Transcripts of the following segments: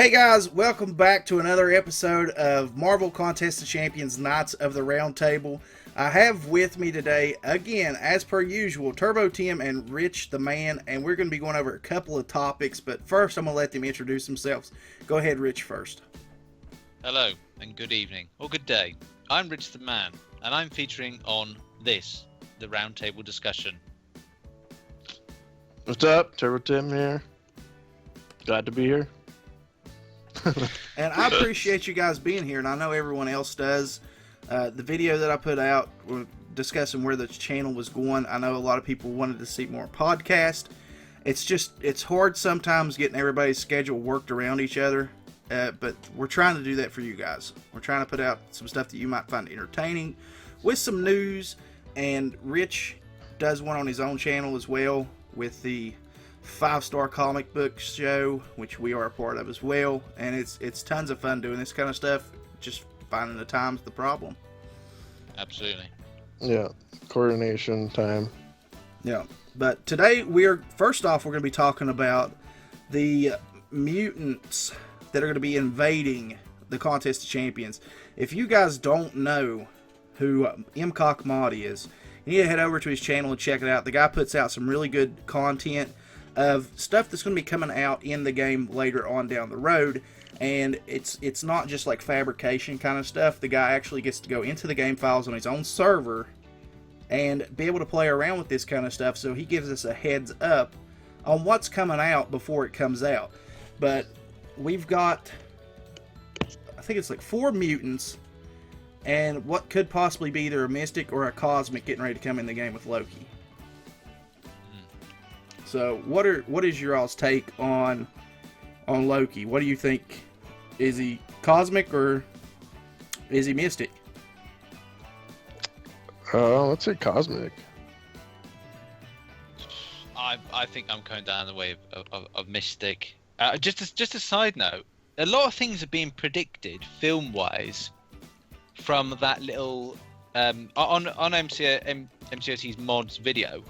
Hey guys, welcome back to another episode of Marvel Contest of Champions Knights of the Roundtable. I have with me today, again, as per usual, Turbo Tim and Rich the Man, and we're going to be going over a couple of topics, but first I'm going to let them introduce themselves. Go ahead, Rich, first. Hello, and good evening, or good day. I'm Rich the Man, and I'm featuring on this, the Roundtable Discussion. What's up? Turbo Tim here. Glad to be here. And I appreciate you guys being here, and I know everyone else does. The video that I put out discussing where the channel was going, I know a lot of people wanted to see more podcast. It's hard sometimes getting everybody's schedule worked around each other, but we're trying to do that for you guys. We're trying to put out some stuff that you might find entertaining with some news, and Rich does one on his own channel as well with the 5-Star Comic Book Show, which we are a part of as well, and it's tons of fun doing this kind of stuff. Just finding the time's the problem. Absolutely. Yeah, coordination time. Yeah, but today first off we're going to be talking about the mutants that are going to be invading the Contest of Champions. If you guys don't know who MCOC Mod is, you need to head over to his channel and check it out. The guy puts out some really good content of stuff that's going to be coming out in the game later on down the road, and it's not just like fabrication kind of stuff. The guy actually gets to go into the game files on his own server and be able to play around with this kind of stuff, so he gives us a heads up on what's coming out before it comes out. But we've got, I think it's like 4 mutants and what could possibly be either a Mystic or a Cosmic getting ready to come in the game with Loki. So, what is your all's take on Loki? What do you think? Is he Cosmic or is he Mystic? Let's say Cosmic. I think I'm going down the way of Mystic. Just a side note, a lot of things are being predicted film-wise from that little on MCOC's mods video.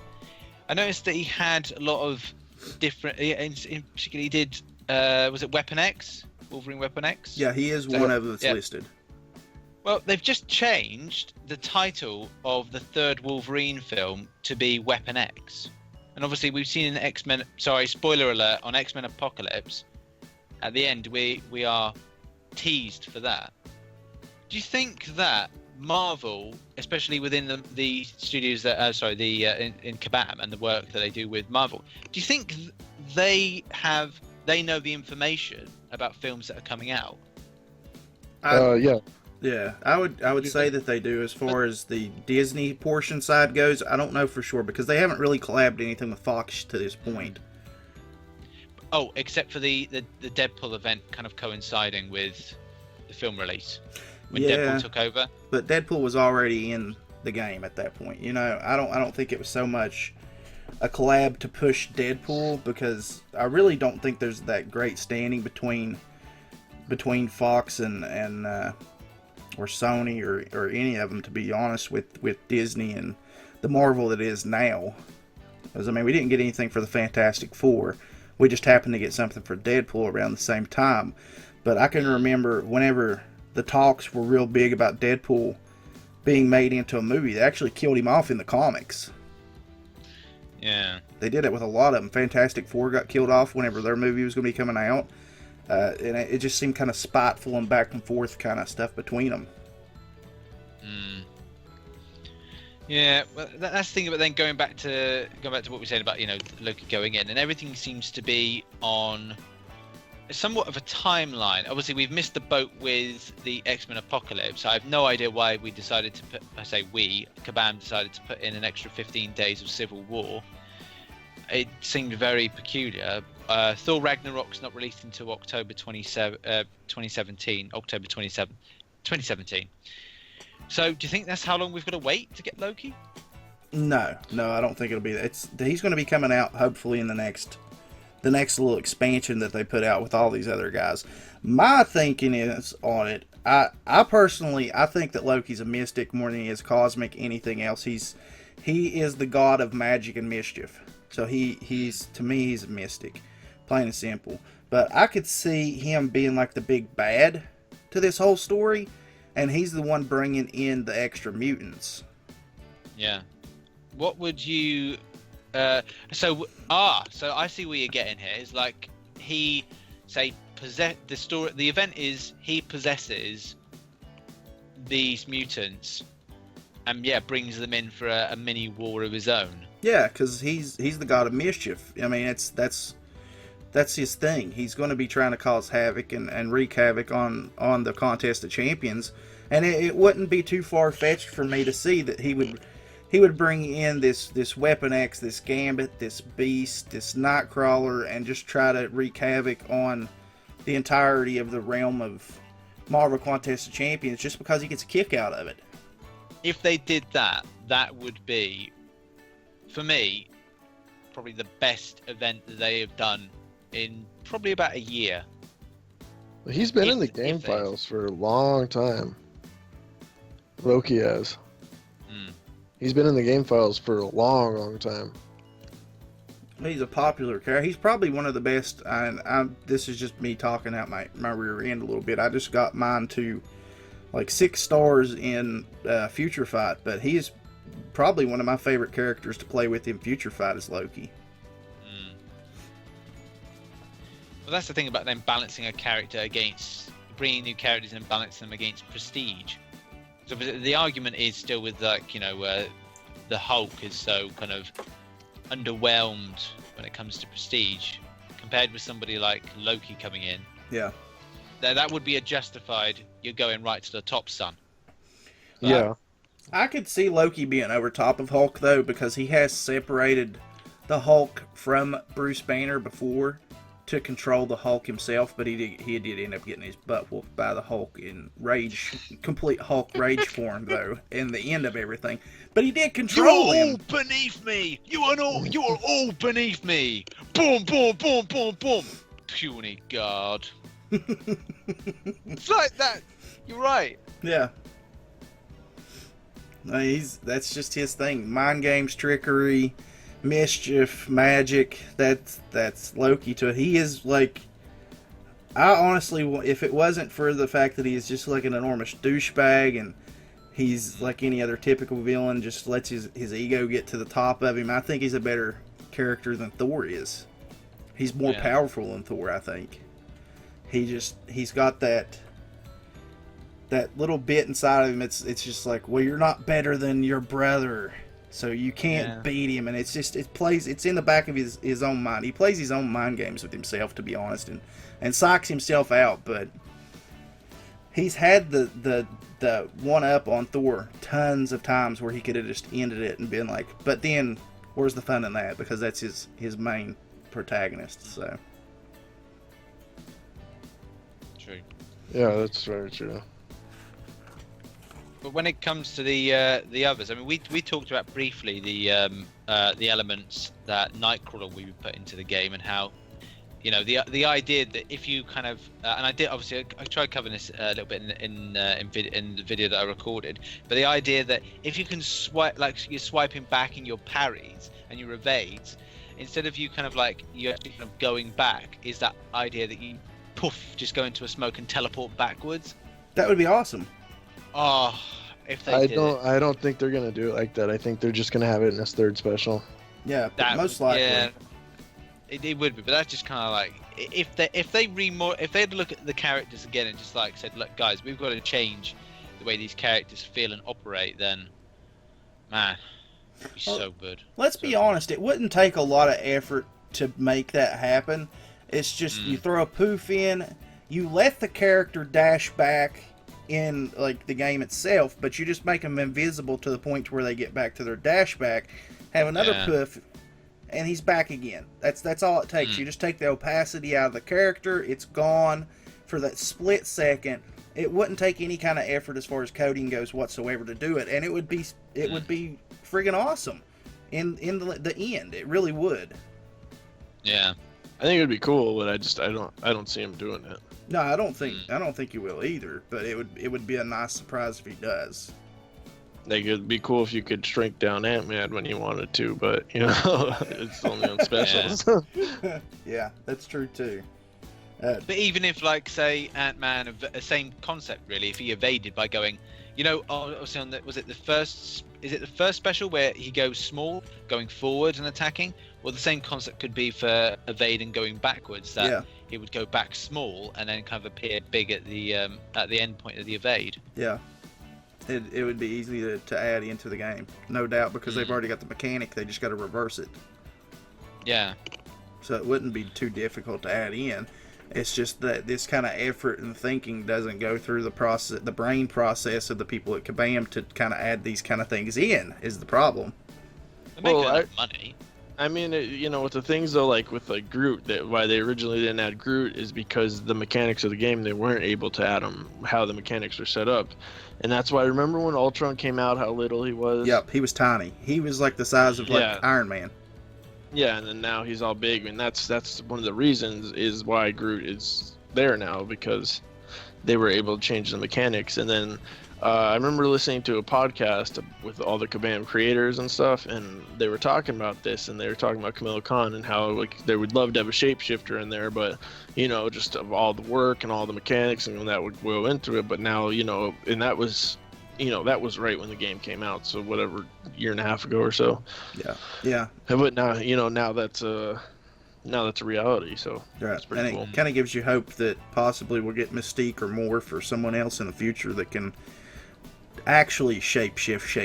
I noticed that he had a lot of different. In particular, he did. Was it Weapon X? Wolverine Weapon X? Yeah, he is one of them that's listed. Well, they've just changed the title of the third Wolverine film to be Weapon X, and obviously we've seen in X-Men. Sorry, spoiler alert on X-Men Apocalypse. At the end, we are teased for that. Do you think that Marvel, especially within the studios that in Kabam and the work that they do with Marvel, do you think they know the information about films that are coming out? Yeah. I would say that they do. As far as the Disney portion side goes, I don't know for sure because they haven't really collabed anything with Fox to this point. Oh, except for the Deadpool event kind of coinciding with the film release. When Deadpool took over, but Deadpool was already in the game at that point. You know, I don't think it was so much a collab to push Deadpool because I really don't think there's that great standing between Fox and or Sony or any of them, to be honest, with Disney and the Marvel that is now. Because I mean, we didn't get anything for the Fantastic Four. We just happened to get something for Deadpool around the same time. But I can remember whenever the talks were real big about Deadpool being made into a movie. They actually killed him off in the comics. Yeah. They did it with a lot of them. Fantastic Four got killed off whenever their movie was going to be coming out. And it just seemed kind of spiteful and back and forth kind of stuff between them. Yeah, well, that's the thing. But then going back to what we said about, you know, Loki going in, and everything seems to be on somewhat of a timeline. Obviously, we've missed the boat with the X-Men Apocalypse. I have no idea why we decided to put, Kabam decided to put in an extra 15 days of Civil War. It seemed very peculiar. Thor Ragnarok's not released until October 2017. So, do you think that's how long we've got to wait to get Loki? No, I don't think it'll be that. He's going to be coming out hopefully in the next little expansion that they put out with all these other guys. My thinking is on it, I personally think that Loki's a mystic more than he is cosmic. Anything else, he is the god of magic and mischief. So he's to me he's a mystic, plain and simple. But I could see him being like the big bad to this whole story, and he's the one bringing in the extra mutants. Yeah. What would you? So I see where you're getting here. It's like he the story. The event is he possesses these mutants, and brings them in for a mini war of his own. Yeah, because he's the god of mischief. I mean, that's his thing. He's going to be trying to cause havoc and wreak havoc on the Contest of Champions, and it wouldn't be too far fetched for me to see that he would bring in this Weapon X, this Gambit, this Beast, this Nightcrawler, and just try to wreak havoc on the entirety of the realm of Marvel Contest of Champions, just because he gets a kick out of it. If they did that, that would be, for me, probably the best event that they have done in probably about a year. He's been in the game files for a long time. Loki has. He's been in the game files for a long time. He's a popular character. He's probably one of the best. And this is just me talking out my rear end a little bit. I just got mine to like 6 stars in Future Fight, but he's probably one of my favorite characters to play with in Future Fight is Loki. Well, that's the thing about them balancing a character against bringing new characters and balancing them against prestige. So the argument is still with the Hulk is so kind of underwhelmed when it comes to prestige compared with somebody like Loki coming in. Yeah. That would be a justified, you're going right to the top, son. But Yeah. I could see Loki being over top of Hulk, though, because he has separated the Hulk from Bruce Banner before to control the Hulk himself, but he did end up getting his butt whooped by the Hulk in complete Hulk rage form, though, in the end of everything. But he did control him. You're all beneath me! You are all beneath me! Boom, boom, boom, boom, boom! Puny god. It's like that. You're right. Yeah. No, that's just his thing. Mind games, trickery, mischief, magic. That's Loki to it. He is like, I honestly, if it wasn't for the fact that he is just like an enormous douchebag and he's like any other typical villain, just lets his ego get to the top of him, I think he's a better character than Thor is. He's more powerful than Thor, I think. He's got that little bit inside of him. It's just like, well, you're not better than your brother, so you can't beat him. And it's in the back of his own mind. He plays his own mind games with himself, to be honest, and psychs himself out. But he's had the one up on Thor tons of times where he could have just ended it and been like, but then where's the fun in that? Because that's his main protagonist. So True. Yeah, that's very true. But when it comes to the others, I mean, we talked about briefly the elements that Nightcrawler we would put into the game, and how, you know, the idea that if you kind of and I tried covering this a little bit in the video that I recorded, but the idea that if you can swipe, like you're swiping back in your parries and your evades, instead of you kind of like you're actually kind of going back, is that idea that you just go into a smoke and teleport backwards. that would be awesome. Oh, if they I did I don't think they're gonna do it like that. I think they're just gonna have it in this third special. Yeah, that, most likely. Yeah, it would be, but that's just kind of like if they had to look at the characters again and just like said, look, guys, we've got to change the way these characters feel and operate. Then, man, it'd be so good. Let's be honest, it wouldn't take a lot of effort to make that happen. It's just you throw a poof in, you let the character dash back in like the game itself, but you just make them invisible to the point where they get back to their dash back, have another poof, and he's back again. That's all it takes. You just take the opacity out of the character, it's gone for that split second. It wouldn't take any kind of effort as far as coding goes whatsoever to do it, and it would be friggin' awesome in the end. It really would. Yeah. I think it'd be cool, but I don't see him doing it. No, I don't think he will either. But it would be a nice surprise if he does. Like, it'd be cool if you could shrink down Ant-Man when you wanted to, but you know, it's only on specials. Yeah, that's true too. But even if, like, say, Ant-Man, same concept really, if he evaded by going, obviously on was it the first special where he goes small, going forward and attacking? Well, the same concept could be for evading going backwards, that he would go back small and then kind of appear big at the end point of the evade. Yeah. It would be easy to add into the game, no doubt, because they've already got the mechanic. They just got to reverse it. Yeah. So it wouldn't be too difficult to add in. It's just that this kind of effort and thinking doesn't go through the brain process of the people at Kabam to kind of add these kind of things in, is the problem. They make enough money. I mean, with the things though, like with like Groot, that why they originally didn't add Groot is because the mechanics of the game, they weren't able to add him, how the mechanics were set up. And that's why, remember when Ultron came out, how little he was? Yep, he was tiny. He was like the size of like Iron Man. Yeah, and then now he's all big, and that's one of the reasons is why Groot is there now, because they were able to change the mechanics. And then I remember listening to a podcast with all the Kabam creators and stuff, and they were talking about this, and they were talking about Camilla Khan and how like they would love to have a shapeshifter in there, but just of all the work and all the mechanics and that would go into it. But now and that was right when the game came out, so whatever, year and a half ago or so. Yeah. But now now that's a reality, so that's pretty cool. And it kind of gives you hope that possibly we'll get Mystique or Morph or someone else in the future that can actually shapeshift,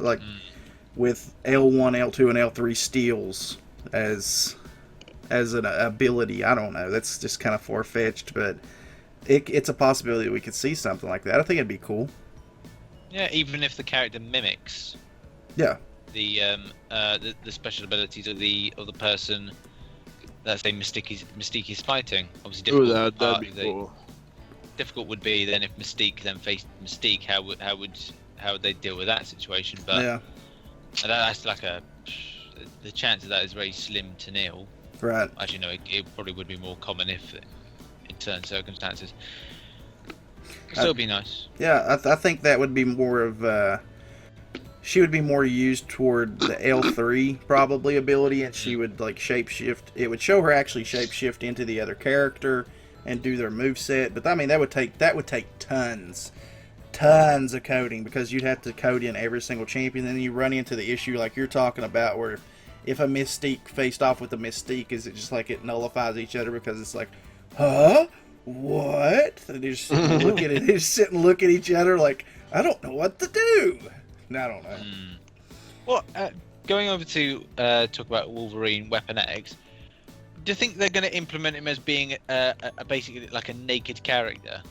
like with L1, L2, and L3 steals as an ability. I don't know. That's just kind of far-fetched, but it's a possibility that we could see something like that. I think it'd be cool. Yeah, even if the character mimics. Yeah. The special abilities of the person that say Mystique is fighting. Obviously, difficult. That'd be cool. Difficult would be then if Mystique then faced Mystique. How would they deal with that situation? But that's like the chance of that is very slim to nil. Right. As you know, it probably would be more common if in certain circumstances. It'd still be nice. Yeah, I think that would be more of. She would be more used toward the L3 probably ability, and she would like shapeshift. It would show her actually shapeshift into the other character and do their moveset. But I mean, that would take tons of coding, because you'd have to code in every single champion. Then you run into the issue like you're talking about, where if a Mystique faced off with a Mystique, is it just like it nullifies each other because it's like, huh? What? And they just look at it. They just sit and look at each other like, I don't know what to do. No, I don't know. Well, going over to talk about Wolverine Weapon X, do you think they're going to implement him as being basically like a naked character?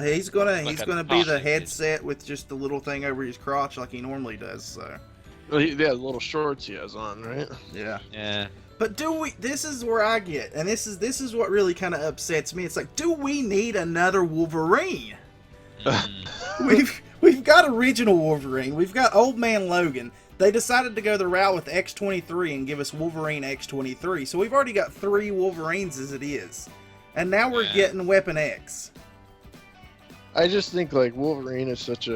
He's gonna be the headset with just the little thing over his crotch like he normally does. So. Well, the little shorts he has on, right? Yeah. Yeah. But this is where I get, and this is what really kind of upsets me. It's like, do we need another Wolverine? We've got original Wolverine. We've got Old Man Logan. They decided to go the route with X-23 and give us Wolverine X-23. So we've already got 3 Wolverines as it is. And now we're getting Weapon X. I just think like Wolverine is such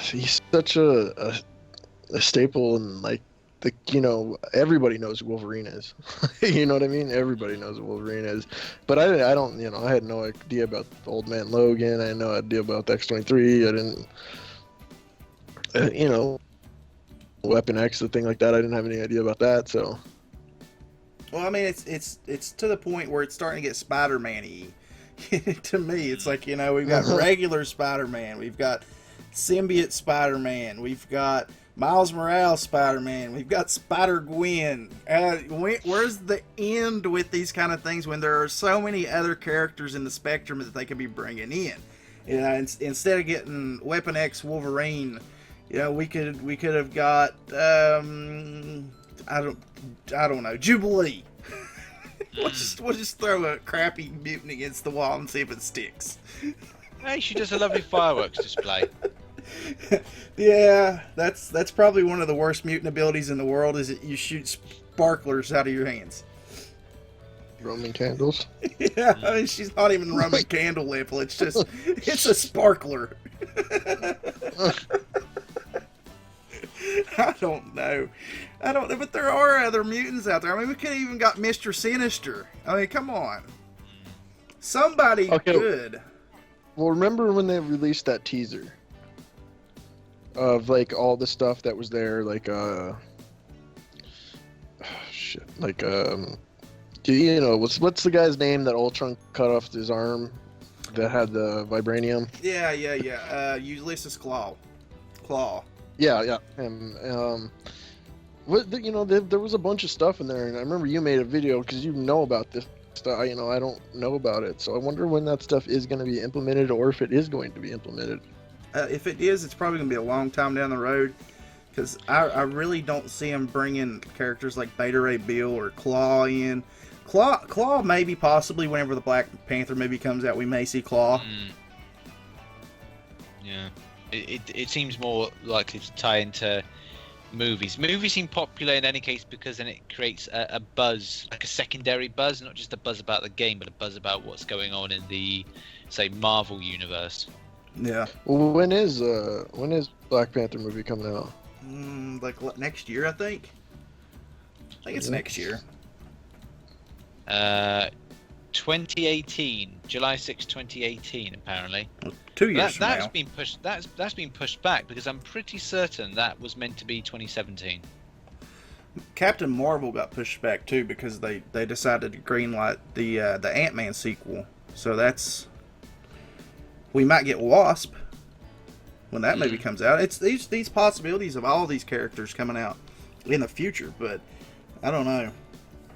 he's such a staple, and like everybody knows who Wolverine is. You know what I mean? Everybody knows who Wolverine is. But I don't, I had no idea about Old Man Logan. I had no idea about the X-23. I didn't, Weapon X, the thing like that. I didn't have any idea about that. So. Well, I mean, it's to the point where it's starting to get Spider-Man-y. To me, it's like, we've got regular Spider-Man. We've got symbiote Spider-Man. We've got Miles Morales Spider-Man. We've got Spider-Gwen. Where's the end with these kind of things when there are so many other characters in the spectrum that they could be bringing in? Instead of getting Weapon X Wolverine, we could have got I don't know, Jubilee. We'll just throw a crappy mutant against the wall and see if it sticks. Hey, she does a lovely fireworks display. Yeah, that's probably one of the worst mutant abilities in the world, is that you shoot sparklers out of your hands. Roman candles? Yeah, I mean, she's not even Roman candle level. It's a sparkler. don't know. I don't know, but there are other mutants out there. I mean, we could have even got Mr. Sinister. I mean, come on. Somebody good. Well, remember when they released that teaser of like all the stuff that was there, like you know, what's the guy's name that Ultron cut off his arm that had the vibranium? Yeah. Ulysses Claw. Yeah. And you know, there was a bunch of stuff in there, and I remember you made a video because you know about this stuff. You know, I don't know about it, so I wonder when that stuff is going to be implemented, or if it is going to be implemented. If it is, it's probably going to be a long time down the road, because I really don't see him bringing characters like Beta Ray Bill or Claw in. Claw maybe possibly whenever the Black Panther movie comes out, we may see Claw. Yeah, it seems more likely to tie into movies. Movies seem popular in any case because then it creates a buzz, like a secondary buzz, not just a buzz about the game, but a buzz about what's going on in the, say, Marvel universe. Yeah. Well, when is Black Panther movie coming out? Like next year, I think. I think it's next year. 2018, July 6, 2018, apparently. 2 years from that's now. been pushed. That's been pushed back because I'm pretty certain that was meant to be 2017. Captain Marvel got pushed back too because they decided to greenlight the Ant-Man sequel. So that's, we might get Wasp when that movie comes out. It's these possibilities of all these characters coming out in the future, but I don't know.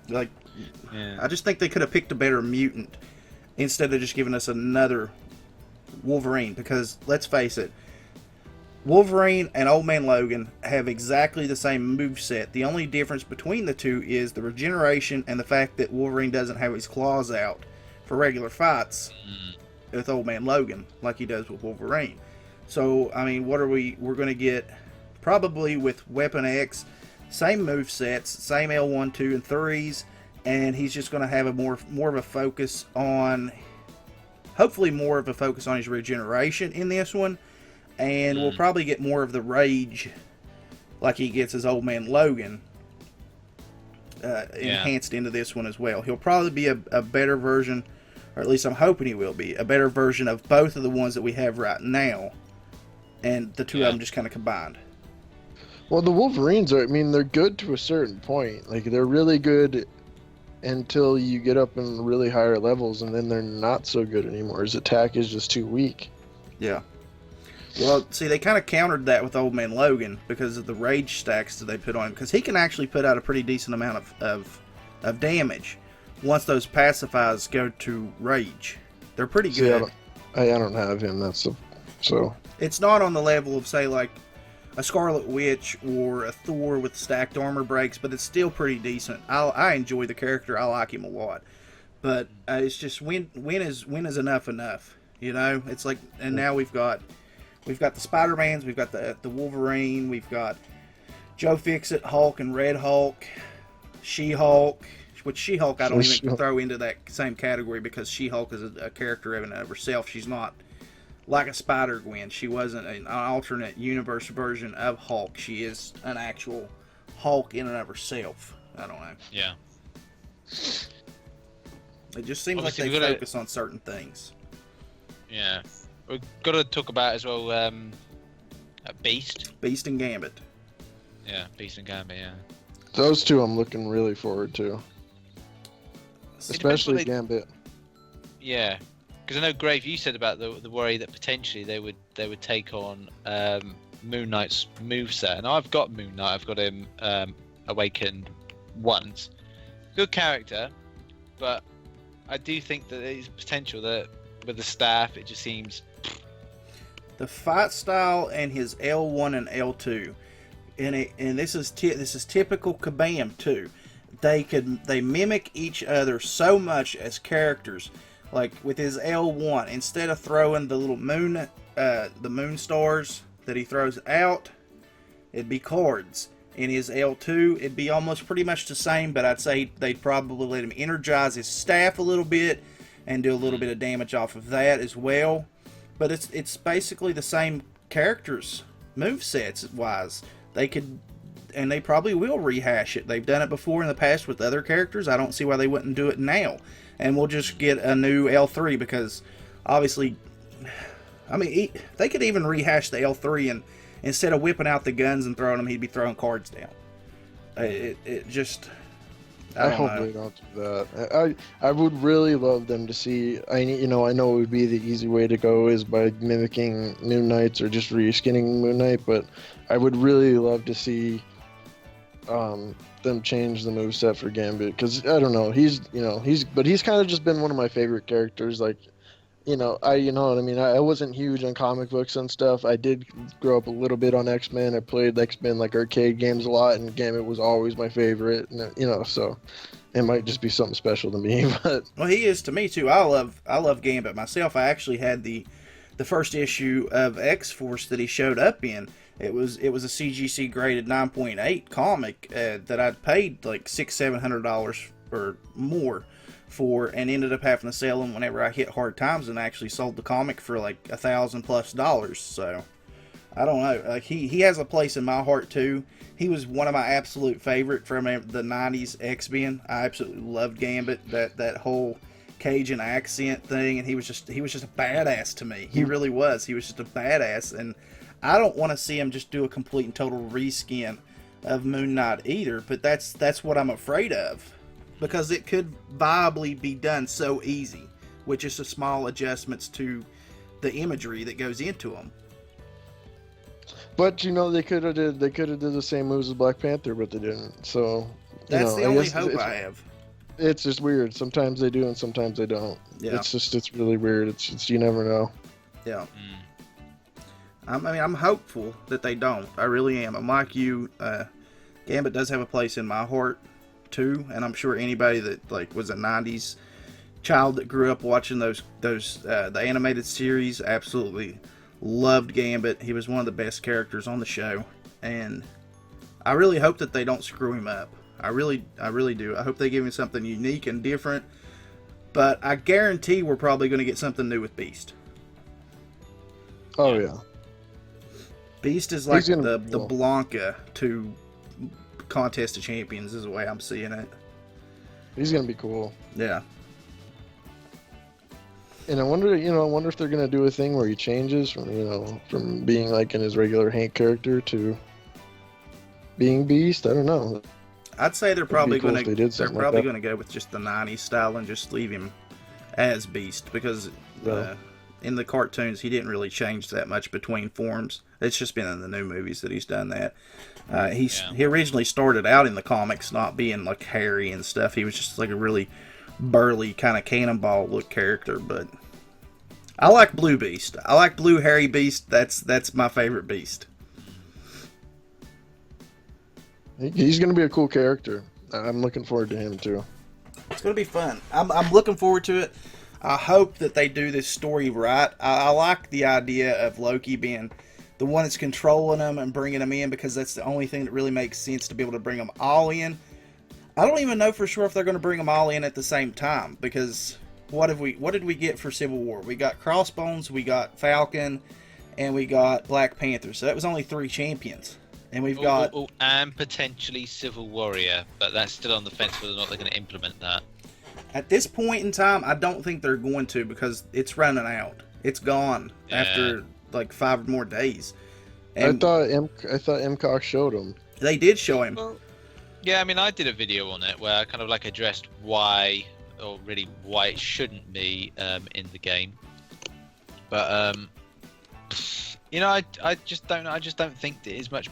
Like, I just think they could have picked a better mutant instead of just giving us another Wolverine, because let's face it, Wolverine and Old Man Logan have exactly the same moveset. The only difference between the two is the regeneration and the fact that Wolverine doesn't have his claws out for regular fights with Old Man Logan like he does with Wolverine. So, I mean, we're going to get probably with Weapon X, same movesets, same L1, 2, and 3s, and he's just going to have a more of a focus on, hopefully more of a focus on his regeneration in this one, and we'll probably get more of the rage like he gets as Old Man Logan enhanced into this one as well. He'll probably be a better version, or at least I'm hoping he will be, a better version of both of the ones that we have right now, and the two of them just kind of combined. Well, the Wolverines are, I mean, they're good to a certain point. Like, they're really good until you get up in really higher levels, and then they're not so good anymore. His attack is just too weak. Yeah. Well, see, they kind of countered that with Old Man Logan because of the rage stacks that they put on him, because he can actually put out a pretty decent amount of damage once those pacifies go to rage. They're pretty good. I don't have him. So. It's not on the level of, say, like a Scarlet Witch or a Thor with stacked armor breaks, but it's still pretty decent. I enjoy the character. I like him a lot. But it's just when is enough? You know, it's like, and now we've got the Spider-Mans, we've got the Wolverine, we've got Joe Fixit, Hulk and Red Hulk, She-Hulk, which She-Hulk I don't even throw into that same category because She-Hulk is a character in and of herself. She's not like a Spider-Gwen. She wasn't an alternate universe version of Hulk. She is an actual Hulk in and of herself. I don't know. Yeah. It just seems like they focus on certain things. Yeah. We've got to talk about as well Beast. Beast and Gambit. Yeah, Beast and Gambit, yeah. Those two I'm looking really forward to. Especially Gambit. Yeah. Because I know, Grave, you said about the worry that potentially they would take on Moon Knight's moveset. And I've got Moon Knight. I've got him awakened once. Good character, but I do think that there's potential that with the staff, it just seems... The fight style and his L1 and L2, and this is typical Kabam too. They mimic each other so much as characters. Like with his L1, instead of throwing the little moon, the moon stars that he throws out, it'd be cards. In his L2, it'd be almost pretty much the same, but I'd say they'd probably let him energize his staff a little bit and do a little bit of damage off of that as well. But it's basically the same characters, movesets wise. They could and they probably will rehash it. They've done it before in the past with other characters. I don't see why they wouldn't do it now. And we'll just get a new L3 because obviously, I mean, they could even rehash the L3 and instead of whipping out the guns and throwing them, he'd be throwing cards down. It just... I hope they don't do that. I would really love them to see. I know it would be the easy way to go is by mimicking Moon Knights or just reskinning Moon Knight, but I would really love to see them change the moveset for Gambit because I don't know. He's kind of just been one of my favorite characters. Like, you know what I mean. I wasn't huge on comic books and stuff. I did grow up a little bit on X-Men. I played X-Men like arcade games a lot, and Gambit was always my favorite. And, so it might just be something special to me. But well, he is to me too. I love Gambit myself. I actually had the first issue of X-Force that he showed up in. It was a CGC graded 9.8 comic that I'd paid like $600-700 or more for, and ended up having to sell them whenever I hit hard times, and actually sold the comic for like $1,000+. So I don't know. Like he has a place in my heart too. He was one of my absolute favorite from the '90s X-Men. I absolutely loved Gambit. That whole Cajun accent thing, and he was just a badass to me. He really was. He was just a badass, and I don't want to see him just do a complete and total reskin of Moon Knight either. But that's what I'm afraid of. Because it could viably be done so easy, with just a small adjustments to the imagery that goes into them. But they could have did the same moves as Black Panther, but they didn't. So that's the only hope I have. It's just weird. Sometimes they do, and sometimes they don't. Yeah. It's really weird. It's you never know. Yeah. I'm hopeful that they don't. I really am. I'm like you. Gambit does have a place in my heart too, and I'm sure anybody that was a '90s child that grew up watching those the animated series absolutely loved Gambit. He was one of the best characters on the show, and I really hope that they don't screw him up. I really do. I hope they give him something unique and different, but I guarantee we're probably going to get something new with Beast. Oh yeah, Beast is like the Blanca to Contest of Champions is the way I'm seeing it. He's gonna be cool. Yeah. And I wonder if they're gonna do a thing where he changes from being like in his regular Hank character to being Beast. I don't know. I'd say they're probably going to go with just the '90s style and just leave him as Beast because in the cartoons he didn't really change that much between forms. It's just been in the new movies that he's done that. He originally started out in the comics not being like hairy and stuff. He was just like a really burly kind of cannonball look character. But I like Blue Beast. I like Blue Hairy Beast. That's my favorite Beast. He's going to be a cool character. I'm looking forward to him too. It's going to be fun. I'm looking forward to it. I hope that they do this story right. I like the idea of Loki being the one that's controlling them and bringing them in because that's the only thing that really makes sense to be able to bring them all in. I don't even know for sure if they're going to bring them all in at the same time because what did we get for Civil War? We got Crossbones, we got Falcon, and we got Black Panther. So that was only 3 champions. And we've got... and potentially Civil Warrior, but that's still on the fence whether or not they're going to implement that. At this point in time, I don't think they're going to because it's running out. It's gone after like 5 more days. And I thought MCOC showed him. They did show him. Well, yeah, I mean, I did a video on it where I kind of addressed why it shouldn't be in the game. But I just don't think there is much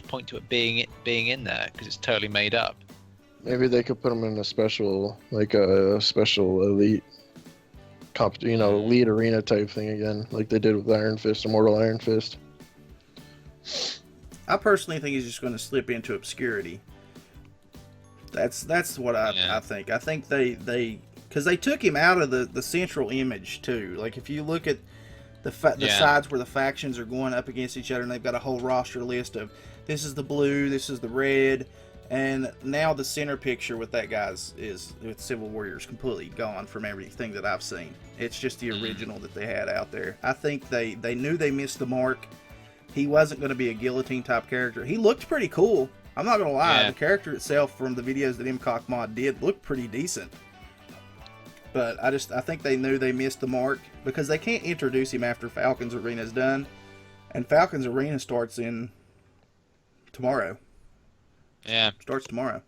point to it being in there because it's totally made up. Maybe they could put him in a special elite elite arena type thing again, like they did with Iron Fist, Immortal Iron Fist. I personally think he's just going to slip into obscurity. That's what I think. I think they because they took him out of the central image too. Like if you look at the sides where the factions are going up against each other, and they've got a whole roster list of this is the blue, this is the red. And now the center picture with that guy's is with Civil Warriors completely gone from everything that I've seen. It's just the original that they had out there. I think they knew they missed the mark. He wasn't going to be a guillotine type character. He looked pretty cool. I'm not gonna lie, Yeah. the character itself from the videos that MCOC mod did looked pretty decent. But I think they knew they missed the mark because they can't introduce him after Falcon's Arena is done, and Falcon's Arena starts in tomorrow. Yeah. Starts tomorrow,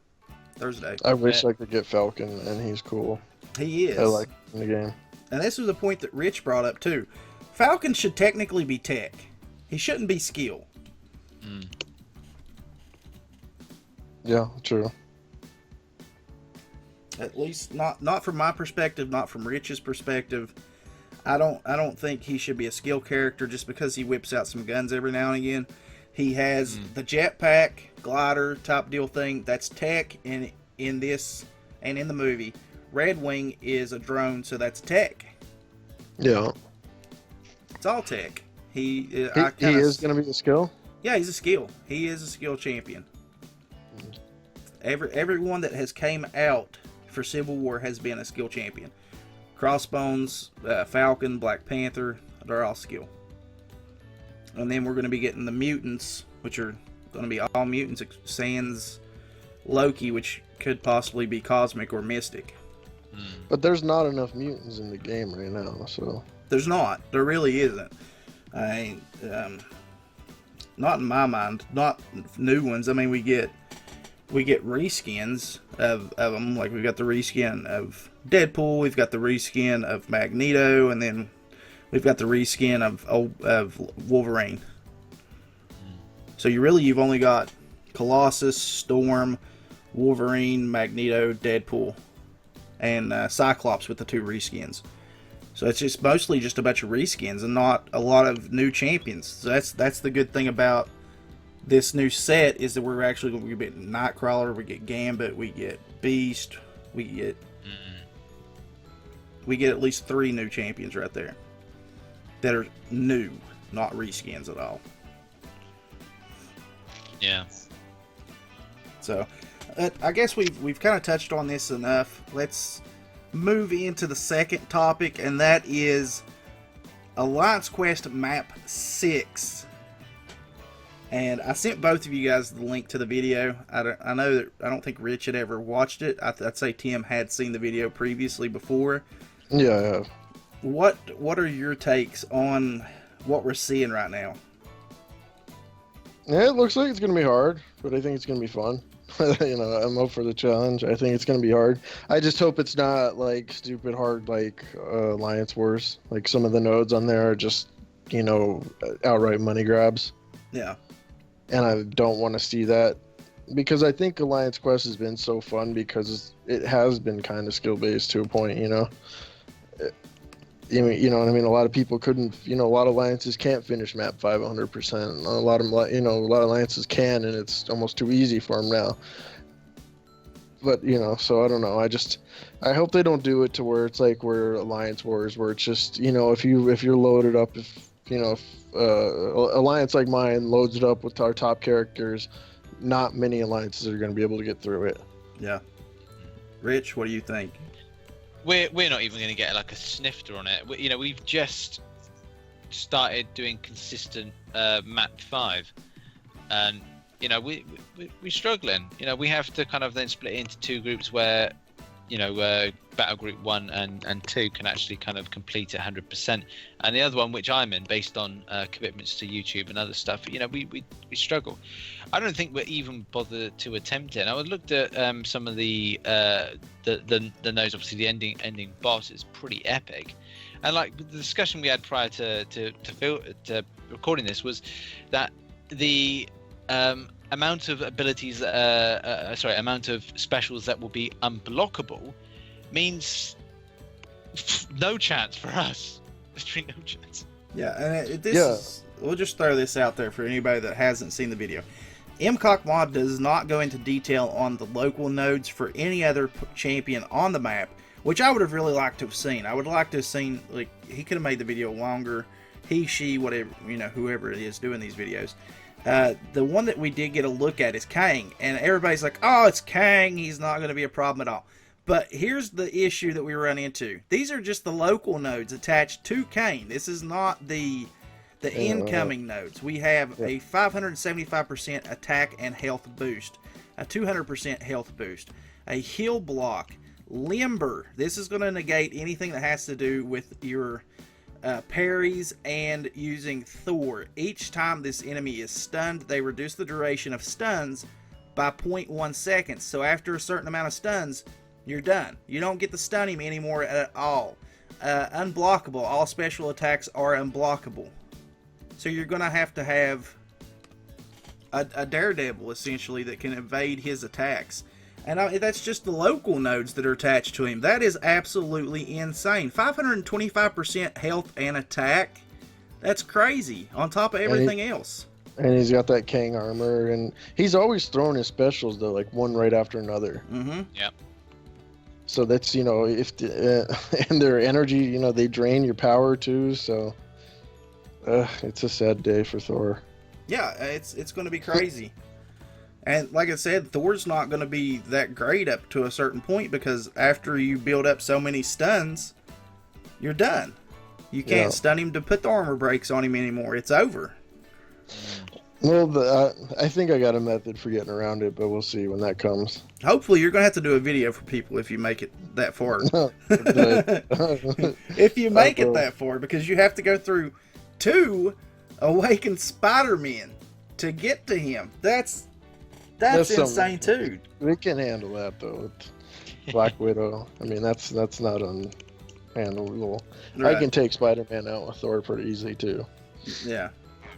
Thursday. I wish I could get Falcon, and he's cool. He is. I like him in the game. And this was a point that Rich brought up too. Falcon should technically be tech. He shouldn't be skill. Yeah, true. At least not from my perspective, not from Rich's perspective. I don't think he should be a skill character just because he whips out some guns every now and again. He has the jetpack, glider type deal thing. That's tech in this and in the movie. Red Wing is a drone, so that's tech. Yeah. It's all tech. He is going to be a skill? Yeah, he's a skill. He is a skill champion. Everyone that has came out for Civil War has been a skill champion. Crossbones, Falcon, Black Panther, they're all skill. And then we're going to be getting the mutants, which are going to be all mutants, sans Loki, which could possibly be Cosmic or Mystic. But there's not enough mutants in the game right now, so... There's not. There really isn't. Not in my mind. Not new ones. I mean, we get reskins of them. Like, we've got the reskin of Deadpool, we've got the reskin of Magneto, and then we've got the reskin of Wolverine. So you've only got Colossus, Storm, Wolverine, Magneto, Deadpool, and Cyclops with the 2 reskins. So it's just mostly just a bunch of reskins and not a lot of new champions. So that's the good thing about this new set, is that we're actually going to get Nightcrawler, we get Gambit, we get Beast, we get at least 3 new champions right there that are new, not reskins at all. Yeah. So I guess we've kind of touched on this enough. Let's move into the second topic, and that is Alliance Quest Map 6. And I sent both of you guys the link to the video. I know that I don't think Rich had ever watched it. I'd say Tim had seen the video previously before. Yeah, I have. What are your takes on what we're seeing right now? Yeah, it looks like it's going to be hard, but I think it's going to be fun. I'm up for the challenge. I think it's going to be hard. I just hope it's not like stupid hard like Alliance Wars. Like some of the nodes on there are just, outright money grabs. Yeah. And I don't want to see that, because I think Alliance Quest has been so fun because it has been kind of skill based to a point, You know what I mean? A lot of people couldn't, a lot of alliances can't finish map 5 100%. A lot of alliances can, and it's almost too easy for them now. But, so I don't know. I hope they don't do it to where it's like we're Alliance Wars, where it's just, if you're loaded up, if Alliance like mine loads it up with our top characters, not many alliances are going to be able to get through it. Yeah. Rich, what do you think? We're not even going to get like a snifter on it. We've just started doing consistent map 5, and we're struggling. We have to kind of then split into 2 groups where battle group 1 and 2 can actually kind of complete it 100%, and the other one, which I'm in, based on commitments to YouTube and other stuff, we struggle. I don't think we're even bothered to attempt it. And I looked at some of the nodes. Obviously the ending boss is pretty epic, and like the discussion we had prior to recording this was that the amount of abilities amount of specials that will be unblockable means no chance for us. Literally no chance. Yeah, and we'll just throw this out there for anybody that hasn't seen the video. MCOC mod does not go into detail on the local nodes for any other champion on the map, which I would have really liked to have seen. I would like to have seen, like, he could have made the video longer. He, she, whatever, whoever it is doing these videos. The one that we did get a look at is Kang, and everybody's like, oh, it's Kang, he's not going to be a problem at all. But here's the issue that we run into. These are just the local nodes attached to Kang. This is not the The incoming nodes. We have a 575% attack and health boost, a 200% health boost, a heal block, limber. This is going to negate anything that has to do with your parries and using Thor. Each time this enemy is stunned, they reduce the duration of stuns by 0.1 seconds. So after a certain amount of stuns, you're done. You don't get to stun him anymore at all. Unblockable. All special attacks are unblockable. So you're going to have a daredevil, essentially, that can evade his attacks. And that's just the local nodes that are attached to him. That is absolutely insane. 525% health and attack. That's crazy. On top of everything else. And he's got that Kang armor. And he's always throwing his specials, though, like one right after another. Mm-hmm. Yep. So that's, if and their energy, they drain your power too. So it's a sad day for Thor. Yeah, it's going to be crazy. And like I said, Thor's not going to be that great up to a certain point, because after you build up so many stuns, you're done. You can't stun him to put the armor breaks on him anymore. It's over. Well, I think I got a method for getting around it, but we'll see when that comes. Hopefully, you're going to have to do a video for people if you make it that far. If you make it that far, because you have to go through 2 awakened Spider-Men to get to him. That's insane too. We can handle that though. Black Widow. I mean, that's not unhandleable. Right. I can take Spider-Man out with Thor pretty easily too. Yeah.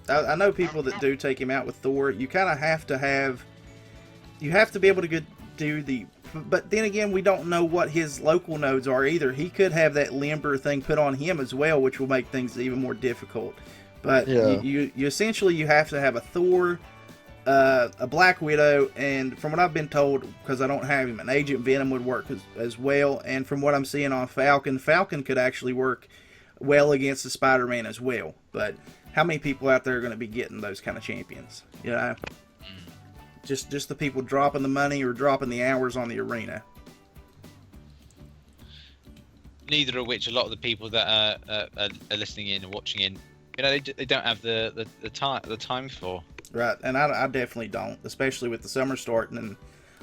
I know people that do take him out with Thor. You kind of have to be able to do the, but then again, we don't know what his local nodes are either. He could have that limber thing put on him as well, which will make things even more difficult. But you essentially you have to have a Thor, a Black Widow, and from what I've been told, because I don't have him, an Agent Venom would work as well. And from what I'm seeing on Falcon could actually work well against the Spider-Man as well. But how many people out there are going to be getting those kind of champions? Just the people dropping the money or dropping the hours on the arena. Neither of which a lot of the people that are listening in and watching in, they don't have the time for. Right, and I definitely don't, especially with the summer starting, and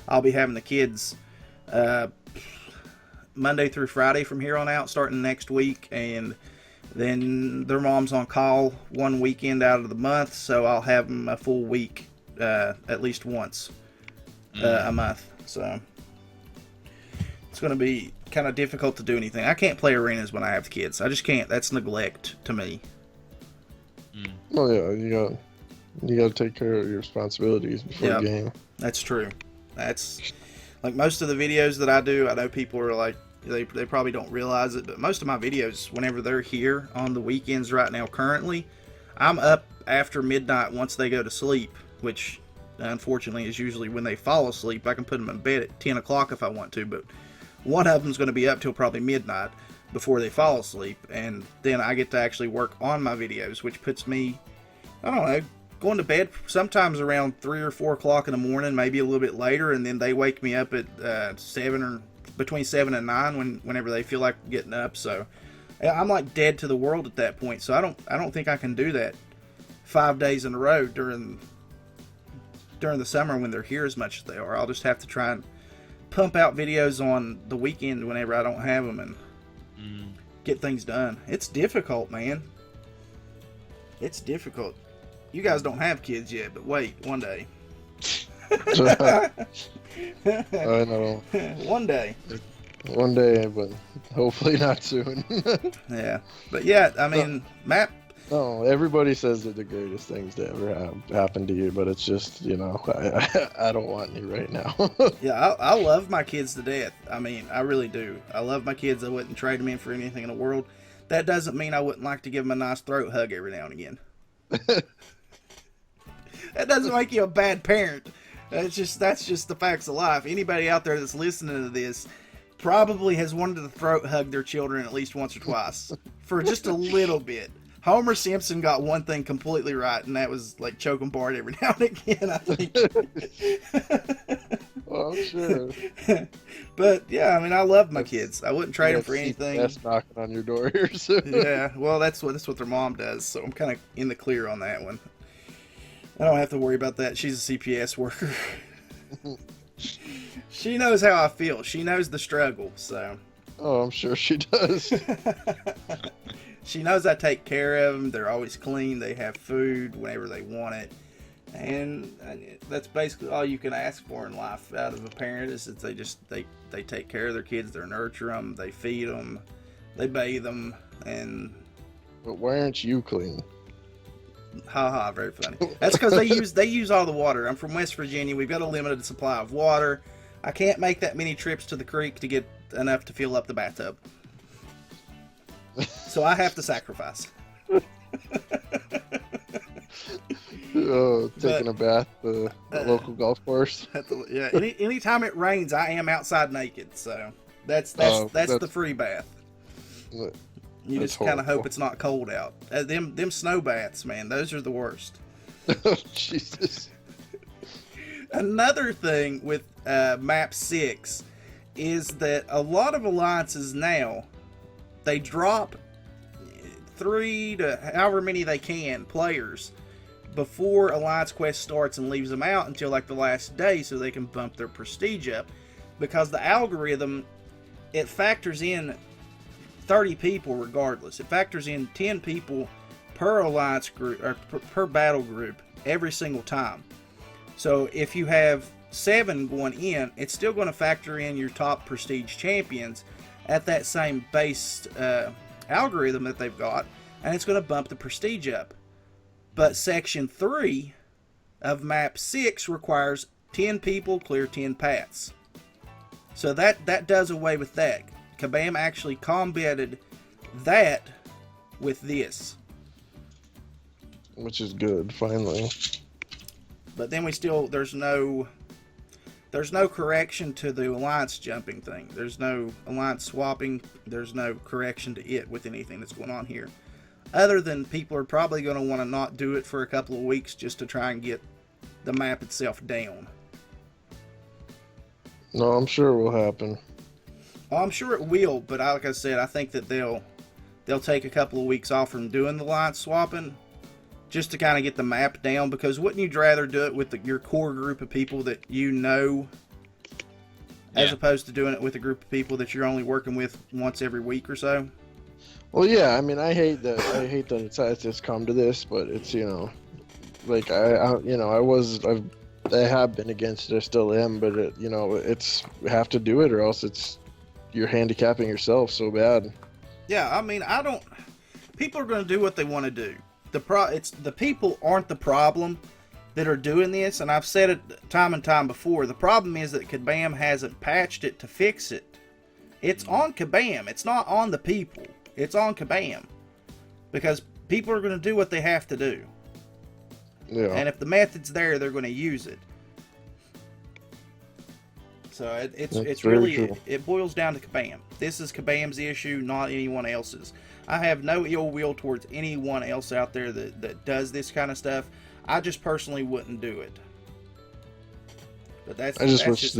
I'll be having the kids Monday through Friday from here on out, starting next week, and then their mom's on call one weekend out of the month, so I'll have them a full week at least once a month. So it's going to be kind of difficult to do anything. I can't play arenas when I have kids. I just can't. That's neglect to me. Well, yeah, you got to take care of your responsibilities before the game. That's true. That's like most of the videos that I do. I know people are like, they probably don't realize it, but most of my videos, whenever they're here on the weekends right now, currently, I'm up after midnight once they go to sleep, which unfortunately is usually when they fall asleep. I can put them in bed at 10 o'clock if I want to, but one of them's going to be up till probably midnight before they fall asleep, and then I get to actually work on my videos, which puts me, I don't know, going to bed sometimes around 3 or 4 o'clock in the morning, maybe a little bit later, and then they wake me up at 7 or between 7 and 9 whenever they feel like getting up. So I'm like dead to the world at that point. So I don't think I can do that 5 days in a row during the summer when they're here as much as they are. I'll just have to try and pump out videos on the weekend whenever I don't have them and get things done. It's difficult, man. It's difficult. You guys don't have kids yet, but wait, one day. I know. One day. One day, but hopefully not soon. Yeah. But yeah, I mean, Matt. No, everybody says they're the greatest things to ever happen to you, but it's just, I don't want any right now. Yeah, I love my kids to death. I mean, I really do. I love my kids. I wouldn't trade them in for anything in the world. That doesn't mean I wouldn't like to give them a nice throat hug every now and again. That doesn't make you a bad parent. That's just the facts of life. Anybody out there that's listening to this probably has wanted to throat hug their children at least once or twice for just a little bit. Homer Simpson got one thing completely right, and that was like choke 'em Bart every now and again, I think. Oh, sure. But yeah, I mean, I love my kids. I wouldn't trade them for anything. That's knocking on your door here soon. Yeah, well, that's what their mom does. So I'm kind of in the clear on that one. I don't have to worry about that. She's a CPS worker. She knows how I feel. She knows the struggle. So. Oh, I'm sure she does. She knows I take care of them. They're always clean. They have food whenever they want it. And that's basically all you can ask for in life out of a parent is that they take care of their kids. They nurture them. They feed them. They bathe them. And But why aren't you clean? haha, very funny. That's because they use all the water. I'm from West Virginia. We've got a limited supply of water. I can't make that many trips to the creek to get enough to fill up the bathtub. So I have to sacrifice. Taking a bath at the local golf course. Yeah, anytime it rains, I am outside naked. So that's the free bath. You just kind of hope it's not cold out. Them snow baths, man, those are the worst. Oh, Jesus. Another thing with Map 6 is that a lot of alliances now, they drop 3 to however many they can players before Alliance Quest starts and leaves them out until like the last day so they can bump their prestige up. Because the algorithm, it factors in 30 people regardless. It factors in 10 people per alliance group or per battle group every single time. So if you have 7 going in, it's still going to factor in your top prestige champions at that same base algorithm that they've got, and it's going to bump the prestige up. But Section 3 of Map 6 requires 10 people clear 10 paths. So that does away with that. Kabam actually combated that with this. Which is good, finally. But then there's no correction to the alliance jumping thing. There's no alliance swapping. There's no correction to it with anything that's going on here. Other than people are probably going to want to not do it for a couple of weeks just to try and get the map itself down. No, I'm sure it will happen. Oh, I'm sure it will, but like I said, I think that they'll take a couple of weeks off from doing the alliance swapping just to kind of get the map down, because wouldn't you rather do it with your core group of people that you know as opposed to doing it with a group of people that you're only working with once every week or so? Well, yeah, I mean, I hate that it's just come to this, but it's, like I have been against it, I still am, but it's you have to do it or else you're handicapping yourself so bad. Yeah, I mean, people are going to do what they want to do. The people aren't the problem that are doing this, and I've said it time and time before. The problem is that Kabam hasn't patched it to fix it. It's on Kabam. It's not on the people. It's on Kabam. Because people are going to do what they have to do. Yeah. And if the method's there, they're going to use it. So it's really, it boils down to Kabam. This is Kabam's issue, not anyone else's. I have no ill will towards anyone else out there that does this kind of stuff. I just personally wouldn't do it. But I just wish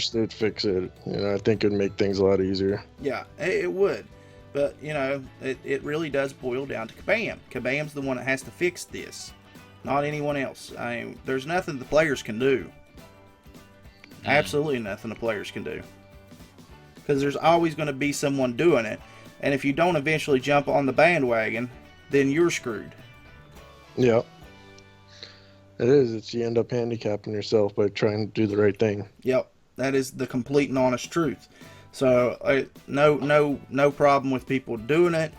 they'd fix it. I think it'd make things a lot easier. Yeah, it would. But, it really does boil down to Kabam. Kabam's the one that has to fix this, not anyone else. I mean, there's nothing the players can do. Absolutely nothing the players can do. Because there's always going to be someone doing it. And if you don't eventually jump on the bandwagon, then you're screwed. Yeah. It is. You end up handicapping yourself by trying to do the right thing. Yep. That is the complete and honest truth. So, no problem with people doing it.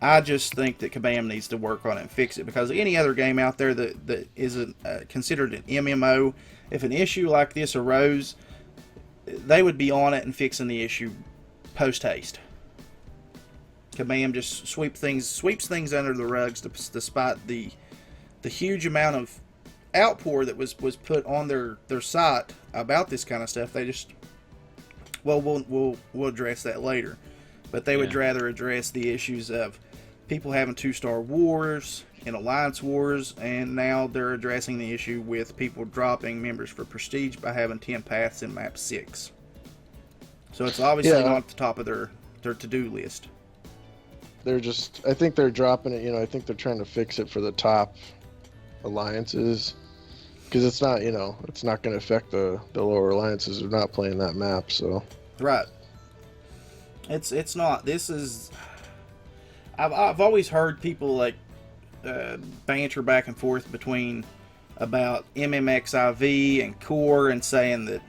I just think that Kabam needs to work on it and fix it. Because any other game out there that isn't considered an MMO, if an issue like this arose, they would be on it and fixing the issue post-haste. Kabam just sweeps things under the rugs despite the huge amount of outpour that was put on their site about this kind of stuff. They just, we'll address that later, but they would rather address the issues of people having 2-star wars and alliance wars, and now they're addressing the issue with people dropping members for prestige by having 10 paths in map 6. So it's obviously not at the top of their to-do list. They're just, I think they're dropping it, I think they're trying to fix it for the top alliances, because it's not, it's not going to affect the lower alliances who are not playing that map, so. Right. It's not. This is, I've always heard people like banter back and forth between about MMXIV and Core and saying that,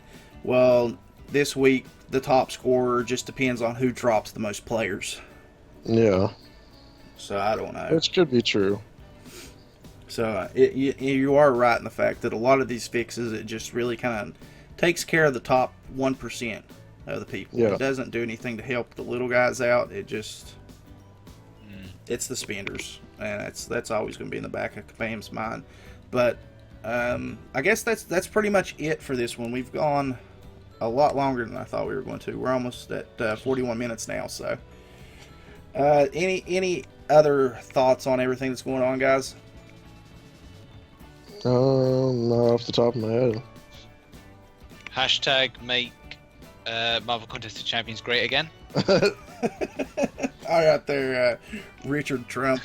well, this week the top scorer just depends on who drops the most players. Yeah. So I don't know. Which could be true. So you are right in the fact that a lot of these fixes, it just really kind of takes care of the top 1% of the people. Yeah. It doesn't do anything to help the little guys out. It just, it's the spenders, and that's always going to be in the back of Cam's mind. But I guess that's pretty much it for this one. We've gone a lot longer than I thought we were going to. We're almost at 41 minutes now. So any other thoughts on everything that's going on, guys? Not off the top of my head. Hashtag make Marvel Contest of Champions great again. All right there, Richard Trump.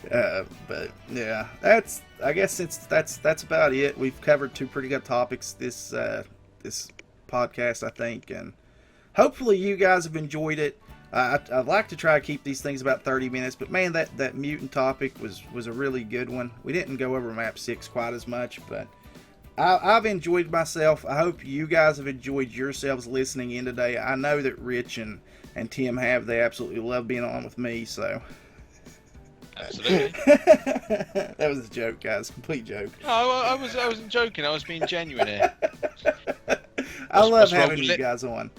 But yeah, I guess that's about it. We've covered 2 pretty good topics this podcast, I think, and hopefully you guys have enjoyed it. I'd like to try to keep these things about 30 minutes, but man, that mutant topic was a really good one. We didn't go over map 6 quite as much, but I've enjoyed myself. I hope you guys have enjoyed yourselves listening in today. I know that Rich and Tim have. They absolutely love being on with me, so. Absolutely. That was a joke, guys. Complete joke. No, I wasn't joking. I was being genuine here. I love what's wrong having with you it? guys on.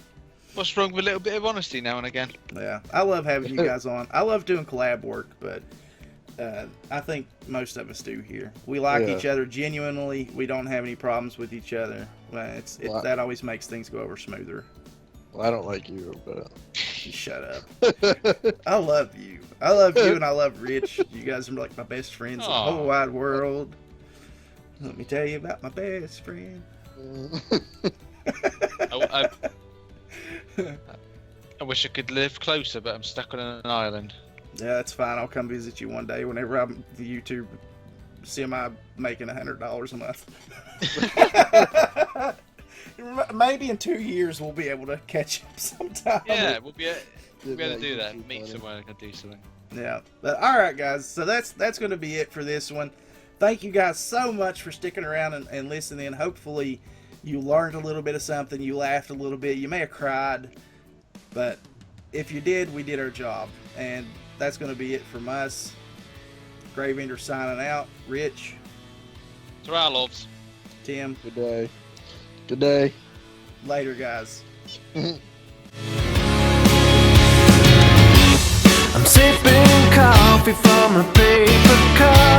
What's wrong with a little bit of honesty now and again? Yeah, I love having you guys on. I love doing collab work, but I think most of us do here. We like each other genuinely. We don't have any problems with each other. That always makes things go over smoother. Well, I don't like you, but... Shut up. I love you. I love you and I love Rich. You guys are like my best friends in the whole wide world. Let me tell you about my best friend. I wish I could live closer, but I'm stuck on an island. Yeah, that's fine. I'll come visit you one day whenever I'm the YouTube semi making $100 a month. Maybe in 2 years we'll be able to catch up sometime. Yeah, we'll be able to do that. Meet somewhere and do something. Yeah, but all right, guys. So that's going to be it for this one. Thank you guys so much for sticking around and listening. Hopefully you learned a little bit of something. You laughed a little bit. You may have cried, but if you did, we did our job. And that's going to be it from us. Gravender signing out. Rich. To our loves. Tim. Good day. Good day. Later, guys. I'm sipping coffee from a paper cup.